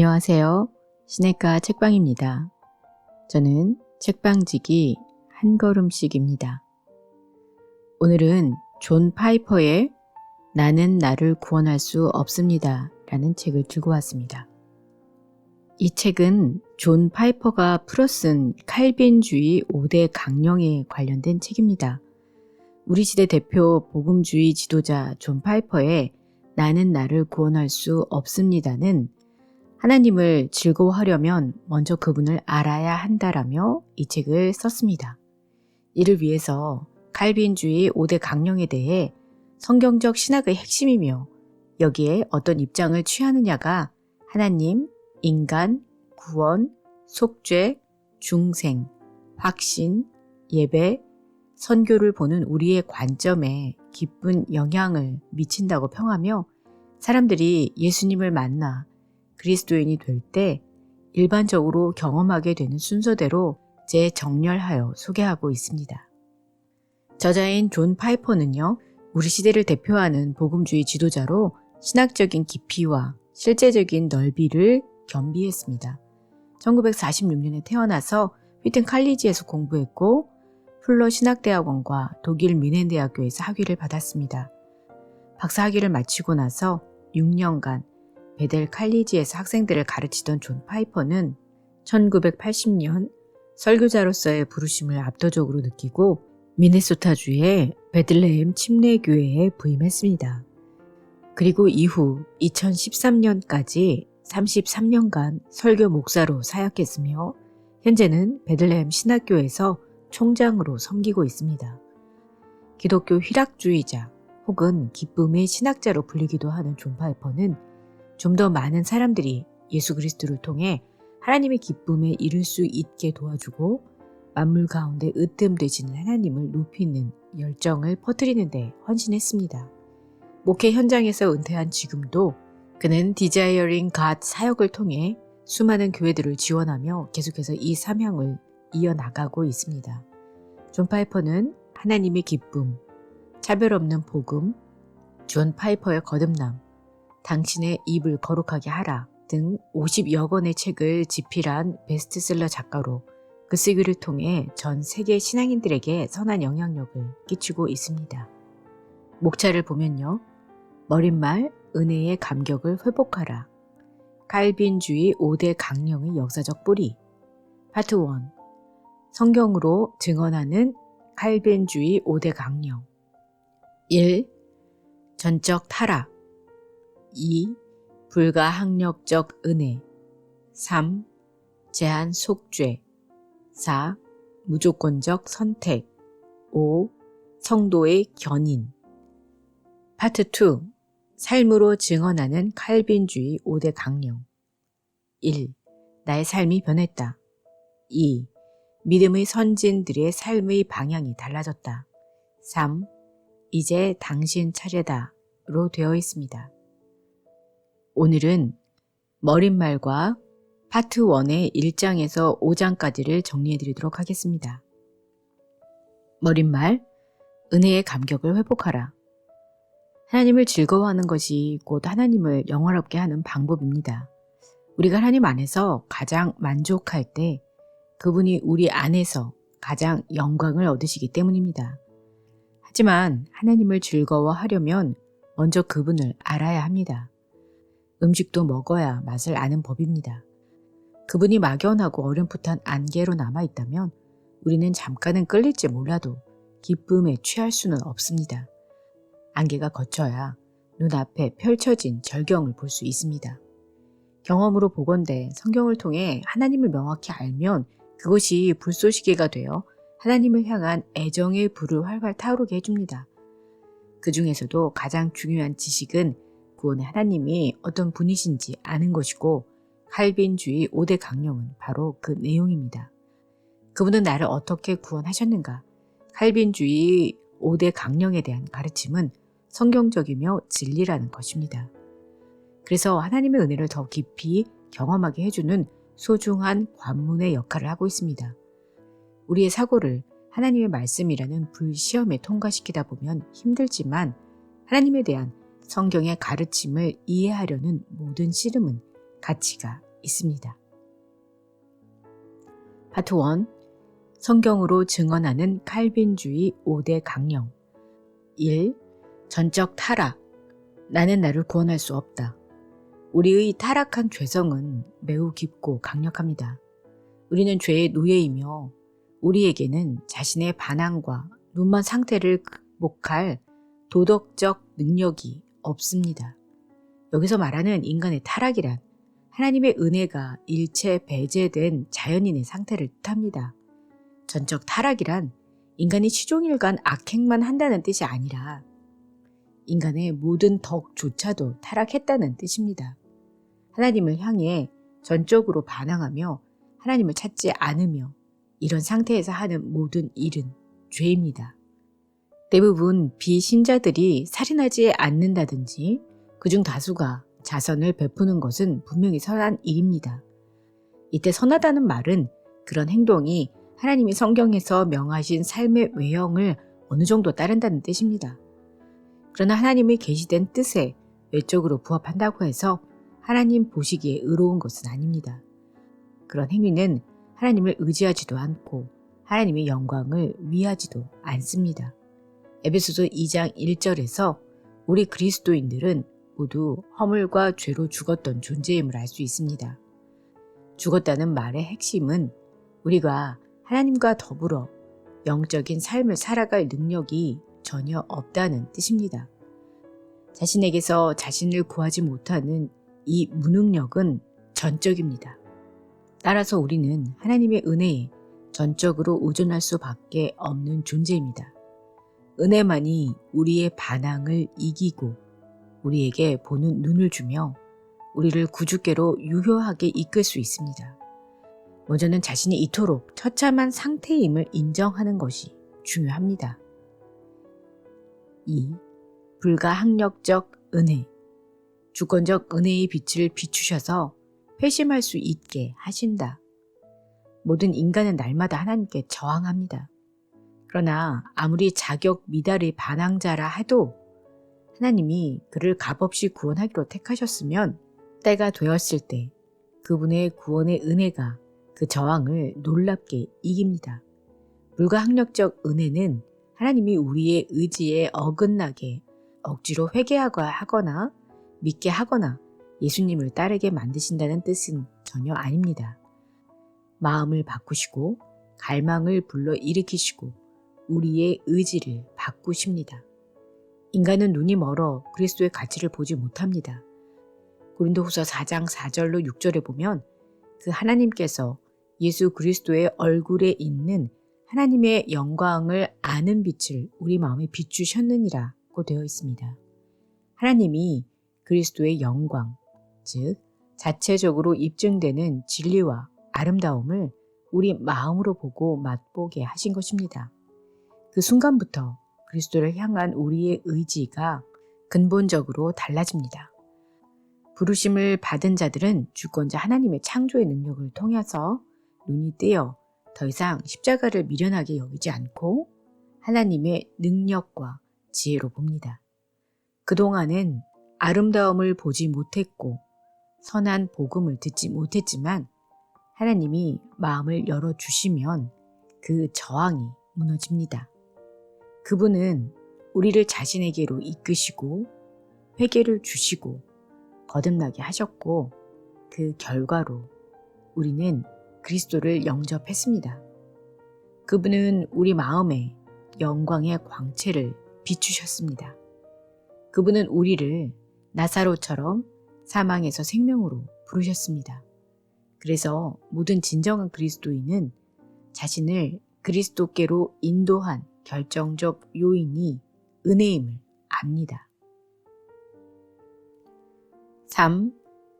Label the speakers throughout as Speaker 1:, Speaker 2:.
Speaker 1: 안녕하세요. 시냇가 책방입니다. 저는 책방지기 한 걸음씩입니다. 오늘은 존 파이퍼의 나는 나를 구원할 수 없습니다 라는 책을 들고 왔습니다. 이 책은 존 파이퍼가 풀어쓴 칼빈주의 5대 강령에 관련된 책입니다. 우리 시대 대표 복음주의 지도자 존 파이퍼의 나는 나를 구원할 수 없습니다는 하나님을 즐거워하려면 먼저 그분을 알아야 한다라며 이 책을 썼습니다. 이를 위해서 칼빈주의 5대 강령에 대해 성경적 신학의 핵심이며 여기에 어떤 입장을 취하느냐가 하나님, 인간, 구원, 속죄, 중생, 확신, 예배, 선교를 보는 우리의 관점에 깊은 영향을 미친다고 평하며 사람들이 예수님을 만나 그리스도인이 될 때 일반적으로 경험하게 되는 순서대로 재정렬하여 소개하고 있습니다. 저자인 존 파이퍼는요, 우리 시대를 대표하는 복음주의 지도자로 신학적인 깊이와 실제적인 넓이를 겸비했습니다. 1946년에 태어나서 휘튼 칼리지에서 공부했고 풀러 신학대학원과 독일 뮌헨대학교에서 학위를 받았습니다. 박사 학위를 마치고 나서 6년간 베델 칼리지에서 학생들을 가르치던 존 파이퍼는 1980년 설교자로서의 부르심을 압도적으로 느끼고 미네소타주의 베들레헴 침례교회에 부임했습니다. 그리고 이후 2013년까지 33년간 설교 목사로 사역했으며 현재는 베들레헴 신학교에서 총장으로 섬기고 있습니다. 기독교 휘락주의자 혹은 기쁨의 신학자로 불리기도 하는 존 파이퍼는 좀 더 많은 사람들이 예수 그리스도를 통해 하나님의 기쁨에 이를 수 있게 도와주고 만물 가운데 으뜸되시는 하나님을 높이는 열정을 퍼뜨리는 데 헌신했습니다. 목회 현장에서 은퇴한 지금도 그는 Desiring God 사역을 통해 수많은 교회들을 지원하며 계속해서 이 사명을 이어나가고 있습니다. 존 파이퍼는 하나님의 기쁨, 차별 없는 복음, 존 파이퍼의 거듭남, 당신의 입을 거룩하게 하라 등 50여 권의 책을 집필한 베스트셀러 작가로 그 쓰기를 통해 전 세계 신앙인들에게 선한 영향력을 끼치고 있습니다. 목차를 보면요. 머릿말, 은혜의 감격을 회복하라. 칼빈주의 5대 강령의 역사적 뿌리. 파트 1. 성경으로 증언하는 칼빈주의 5대 강령. 1. 전적 타락. 2. 불가항력적 은혜. 3. 제한 속죄. 4. 무조건적 선택. 5. 성도의 견인. 파트 2. 삶으로 증언하는 칼빈주의 5대 강령. 1. 나의 삶이 변했다. 2. 믿음의 선진들의 삶의 방향이 달라졌다. 3. 이제 당신 차례다로 되어 있습니다. 오늘은 머릿말과 파트 1의 1장에서 5장까지를 정리해드리도록 하겠습니다. 머릿말, 은혜의 감격을 회복하라. 하나님을 즐거워하는 것이 곧 하나님을 영화롭게 하는 방법입니다. 우리가 하나님 안에서 가장 만족할 때 그분이 우리 안에서 가장 영광을 얻으시기 때문입니다. 하지만 하나님을 즐거워하려면 먼저 그분을 알아야 합니다. 음식도 먹어야 맛을 아는 법입니다. 그분이 막연하고 어렴풋한 안개로 남아있다면 우리는 잠깐은 끌릴지 몰라도 기쁨에 취할 수는 없습니다. 안개가 걷혀야 눈앞에 펼쳐진 절경을 볼 수 있습니다. 경험으로 보건대 성경을 통해 하나님을 명확히 알면 그것이 불쏘시개가 되어 하나님을 향한 애정의 불을 활활 타오르게 해줍니다. 그 중에서도 가장 중요한 지식은 구원의 하나님이 어떤 분이신지 아는 것이고 칼빈주의 5대 강령은 바로 그 내용입니다. 그분은 나를 어떻게 구원하셨는가? 칼빈주의 5대 강령에 대한 가르침은 성경적이며 진리라는 것입니다. 그래서 하나님의 은혜를 더 깊이 경험하게 해주는 소중한 관문의 역할을 하고 있습니다. 우리의 사고를 하나님의 말씀이라는 불시험에 통과시키다 보면 힘들지만 하나님에 대한 성경의 가르침을 이해하려는 모든 씨름은 가치가 있습니다. 파트 1. 성경으로 증언하는 칼빈주의 5대 강령. 1. 전적 타락. 나는 나를 구원할 수 없다. 우리의 타락한 죄성은 매우 깊고 강력합니다. 우리는 죄의 노예이며 우리에게는 자신의 반항과 눈먼 상태를 극복할 도덕적 능력이 없습니다. 여기서 말하는 인간의 타락이란 하나님의 은혜가 일체 배제된 자연인의 상태를 뜻합니다. 전적 타락이란 인간이 시종일관 악행만 한다는 뜻이 아니라 인간의 모든 덕조차도 타락했다는 뜻입니다. 하나님을 향해 전적으로 반항하며 하나님을 찾지 않으며 이런 상태에서 하는 모든 일은 죄입니다. 대부분 비신자들이 살인하지 않는다든지 그중 다수가 자선을 베푸는 것은 분명히 선한 일입니다. 이때 선하다는 말은 그런 행동이 하나님이 성경에서 명하신 삶의 외형을 어느 정도 따른다는 뜻입니다. 그러나 하나님의 계시된 뜻에 외적으로 부합한다고 해서 하나님 보시기에 의로운 것은 아닙니다. 그런 행위는 하나님을 의지하지도 않고 하나님의 영광을 위하지도 않습니다. 에베소서 2장 1절에서 우리 그리스도인들은 모두 허물과 죄로 죽었던 존재임을 알 수 있습니다. 죽었다는 말의 핵심은 우리가 하나님과 더불어 영적인 삶을 살아갈 능력이 전혀 없다는 뜻입니다. 자신에게서 자신을 구하지 못하는 이 무능력은 전적입니다. 따라서 우리는 하나님의 은혜에 전적으로 의존할 수밖에 없는 존재입니다. 은혜만이 우리의 반항을 이기고 우리에게 보는 눈을 주며 우리를 구주께로 유효하게 이끌 수 있습니다. 먼저는 자신이 이토록 처참한 상태임을 인정하는 것이 중요합니다. 2. 불가항력적 은혜. 주권적 은혜의 빛을 비추셔서 회심할 수 있게 하신다. 모든 인간은 날마다 하나님께 저항합니다. 그러나 아무리 자격 미달의 반항자라 해도 하나님이 그를 값없이 구원하기로 택하셨으면 때가 되었을 때 그분의 구원의 은혜가 그 저항을 놀랍게 이깁니다. 불가항력적 은혜는 하나님이 우리의 의지에 어긋나게 억지로 회개하거나 믿게 하거나 예수님을 따르게 만드신다는 뜻은 전혀 아닙니다. 마음을 바꾸시고 갈망을 불러일으키시고 우리의 의지를 바꾸십니다. 인간은 눈이 멀어 그리스도의 가치를 보지 못합니다. 고린도후서 4장 4절로 6절에 보면 그 하나님께서 예수 그리스도의 얼굴에 있는 하나님의 영광을 아는 빛을 우리 마음에 비추셨느니라고 되어 있습니다. 하나님이 그리스도의 영광, 즉 자체적으로 입증되는 진리와 아름다움을 우리 마음으로 보고 맛보게 하신 것입니다. 그 순간부터 그리스도를 향한 우리의 의지가 근본적으로 달라집니다. 부르심을 받은 자들은 주권자 하나님의 창조의 능력을 통해서 눈이 뜨여 더 이상 십자가를 미련하게 여기지 않고 하나님의 능력과 지혜로 봅니다. 그동안은 아름다움을 보지 못했고 선한 복음을 듣지 못했지만 하나님이 마음을 열어주시면 그 저항이 무너집니다. 그분은 우리를 자신에게로 이끄시고 회개를 주시고 거듭나게 하셨고 그 결과로 우리는 그리스도를 영접했습니다. 그분은 우리 마음에 영광의 광채를 비추셨습니다. 그분은 우리를 나사로처럼 사망에서 생명으로 부르셨습니다. 그래서 모든 진정한 그리스도인은 자신을 그리스도께로 인도한 결정적 요인이 은혜임을 압니다. 3.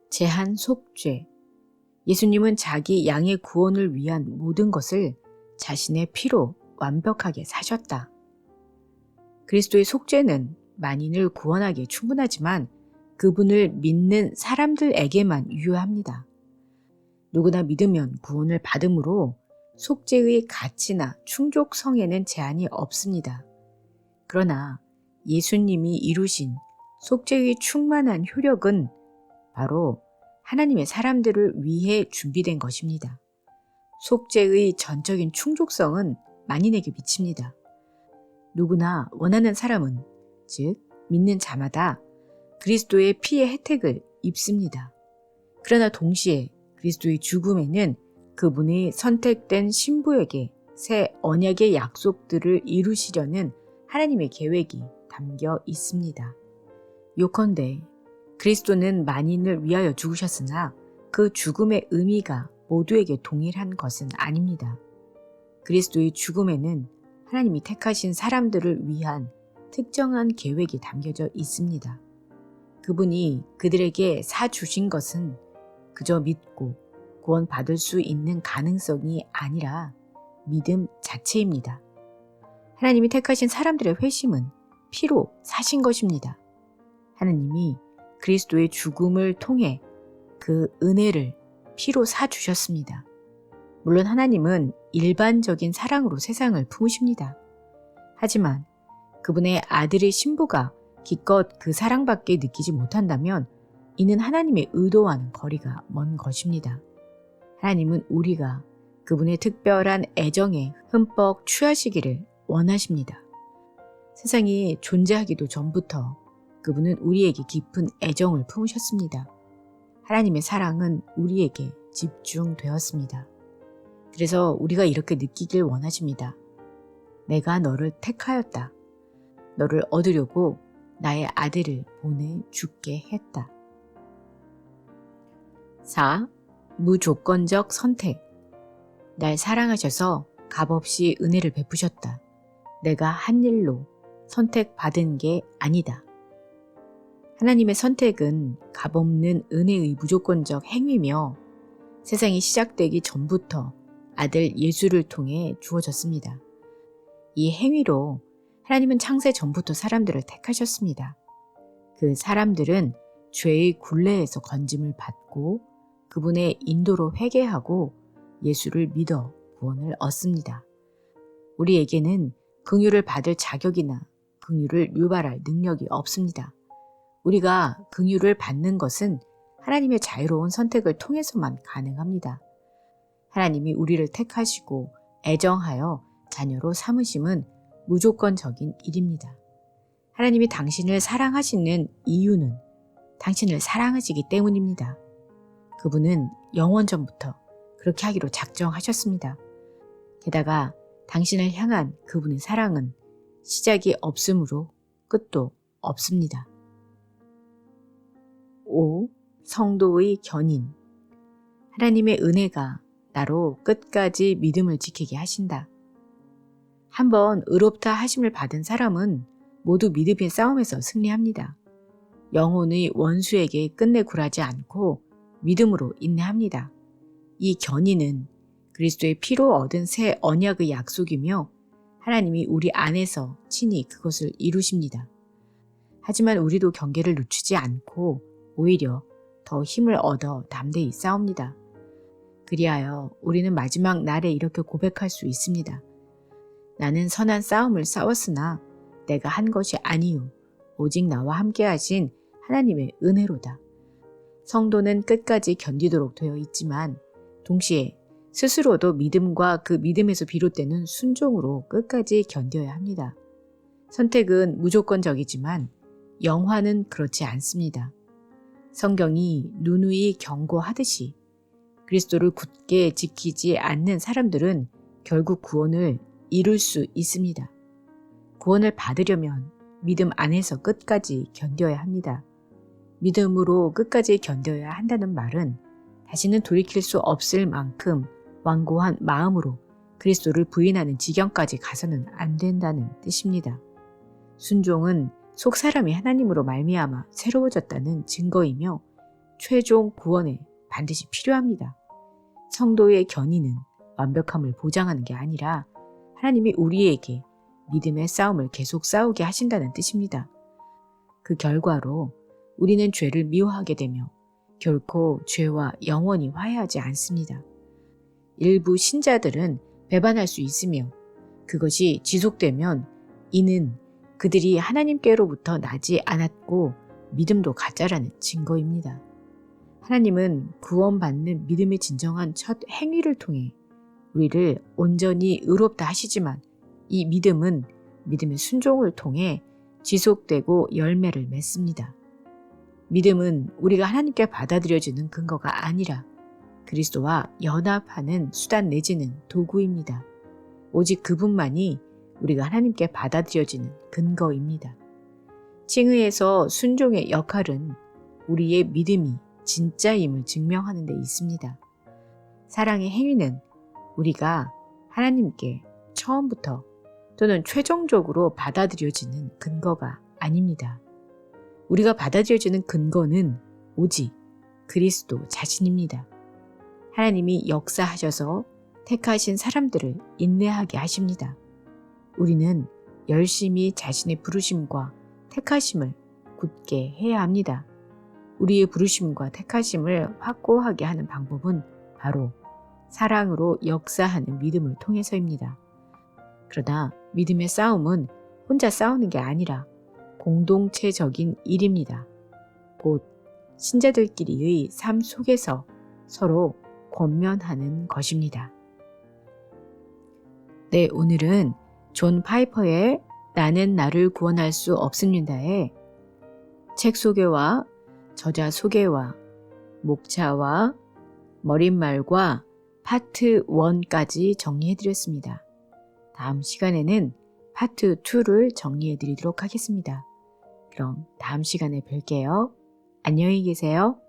Speaker 1: 제한 속죄. 예수님은 자기 양의 구원을 위한 모든 것을 자신의 피로 완벽하게 사셨다. 그리스도의 속죄는 만인을 구원하기에 충분하지만 그분을 믿는 사람들에게만 유효합니다. 누구나 믿으면 구원을 받음으로 속죄의 가치나 충족성에는 제한이 없습니다. 그러나 예수님이 이루신 속죄의 충만한 효력은 바로 하나님의 사람들을 위해 준비된 것입니다. 속죄의 전적인 충족성은 만인에게 미칩니다. 누구나 원하는 사람은, 즉 믿는 자마다 그리스도의 피의 혜택을 입습니다. 그러나 동시에 그리스도의 죽음에는 그분의 선택된 신부에게 새 언약의 약속들을 이루시려는 하나님의 계획이 담겨 있습니다. 요컨대 그리스도는 만인을 위하여 죽으셨으나 그 죽음의 의미가 모두에게 동일한 것은 아닙니다. 그리스도의 죽음에는 하나님이 택하신 사람들을 위한 특정한 계획이 담겨져 있습니다. 그분이 그들에게 사주신 것은 그저 믿고 구원받을 수 있는 가능성이 아니라 믿음 자체입니다. 하나님이 택하신 사람들의 회심은 피로 사신 것입니다. 하나님이 그리스도의 죽음을 통해 그 은혜를 피로 사주셨습니다. 물론 하나님은 일반적인 사랑으로 세상을 품으십니다. 하지만 그분의 아들의 신부가 기껏 그 사랑밖에 느끼지 못한다면 이는 하나님의 의도와는 거리가 먼 것입니다. 하나님은 우리가 그분의 특별한 애정에 흠뻑 취하시기를 원하십니다. 세상이 존재하기도 전부터 그분은 우리에게 깊은 애정을 품으셨습니다. 하나님의 사랑은 우리에게 집중되었습니다. 그래서 우리가 이렇게 느끼길 원하십니다. 내가 너를 택하였다. 너를 얻으려고 나의 아들을 보내 죽게 했다. 4. 무조건적 선택. 날 사랑하셔서 값없이 은혜를 베푸셨다. 내가 한 일로 선택받은 게 아니다. 하나님의 선택은 값없는 은혜의 무조건적 행위며 세상이 시작되기 전부터 아들 예수를 통해 주어졌습니다. 이 행위로 하나님은 창세 전부터 사람들을 택하셨습니다. 그 사람들은 죄의 굴레에서 건짐을 받고 그분의 인도로 회개하고 예수를 믿어 구원을 얻습니다. 우리에게는 긍휼을 받을 자격이나 긍휼을 유발할 능력이 없습니다. 우리가 긍휼을 받는 것은 하나님의 자유로운 선택을 통해서만 가능합니다. 하나님이 우리를 택하시고 애정하여 자녀로 삼으심은 무조건적인 일입니다. 하나님이 당신을 사랑하시는 이유는 당신을 사랑하시기 때문입니다. 그분은 영원전부터 그렇게 하기로 작정하셨습니다. 게다가 당신을 향한 그분의 사랑은 시작이 없으므로 끝도 없습니다. 5. 성도의 견인. 하나님의 은혜가 나로 끝까지 믿음을 지키게 하신다. 한번 의롭다 하심을 받은 사람은 모두 믿음의 싸움에서 승리합니다. 영혼의 원수에게 끝내 굴하지 않고 믿음으로 인내합니다. 이 견인은 그리스도의 피로 얻은 새 언약의 약속이며 하나님이 우리 안에서 친히 그것을 이루십니다. 하지만 우리도 경계를 늦추지 않고 오히려 더 힘을 얻어 담대히 싸웁니다. 그리하여 우리는 마지막 날에 이렇게 고백할 수 있습니다. 나는 선한 싸움을 싸웠으나 내가 한 것이 아니요 오직 나와 함께 하신 하나님의 은혜로다. 성도는 끝까지 견디도록 되어 있지만 동시에 스스로도 믿음과 그 믿음에서 비롯되는 순종으로 끝까지 견뎌야 합니다. 선택은 무조건적이지만 영화는 그렇지 않습니다. 성경이 누누이 경고하듯이 그리스도를 굳게 지키지 않는 사람들은 결국 구원을 이룰 수 있습니다. 구원을 받으려면 믿음 안에서 끝까지 견뎌야 합니다. 믿음으로 끝까지 견뎌야 한다는 말은 다시는 돌이킬 수 없을 만큼 완고한 마음으로 그리스도를 부인하는 지경까지 가서는 안 된다는 뜻입니다. 순종은 속 사람이 하나님으로 말미암아 새로워졌다는 증거이며 최종 구원에 반드시 필요합니다. 성도의 견인은 완벽함을 보장하는 게 아니라 하나님이 우리에게 믿음의 싸움을 계속 싸우게 하신다는 뜻입니다. 그 결과로 우리는 죄를 미워하게 되며 결코 죄와 영원히 화해하지 않습니다. 일부 신자들은 배반할 수 있으며 그것이 지속되면 이는 그들이 하나님께로부터 나지 않았고 믿음도 가짜라는 증거입니다. 하나님은 구원받는 믿음의 진정한 첫 행위를 통해 우리를 온전히 의롭다 하시지만 이 믿음은 믿음의 순종을 통해 지속되고 열매를 맺습니다. 믿음은 우리가 하나님께 받아들여지는 근거가 아니라 그리스도와 연합하는 수단 내지는 도구입니다. 오직 그분만이 우리가 하나님께 받아들여지는 근거입니다. 칭의에서 순종의 역할은 우리의 믿음이 진짜임을 증명하는 데 있습니다. 사랑의 행위는 우리가 하나님께 처음부터 또는 최종적으로 받아들여지는 근거가 아닙니다. 우리가 받아들여지는 근거는 오직 그리스도 자신입니다. 하나님이 역사하셔서 택하신 사람들을 인내하게 하십니다. 우리는 열심히 자신의 부르심과 택하심을 굳게 해야 합니다. 우리의 부르심과 택하심을 확고하게 하는 방법은 바로 사랑으로 역사하는 믿음을 통해서입니다. 그러나 믿음의 싸움은 혼자 싸우는 게 아니라 공동체적인 일입니다. 곧 신자들끼리의 삶 속에서 서로 권면하는 것입니다. 네, 오늘은 존 파이퍼의 나는 나를 구원할 수 없습니다의 책 소개와 저자 소개와 목차와 머릿말과 파트 1까지 정리해드렸습니다. 다음 시간에는 파트 2를 정리해드리도록 하겠습니다. 그럼 다음 시간에 뵐게요. 안녕히 계세요.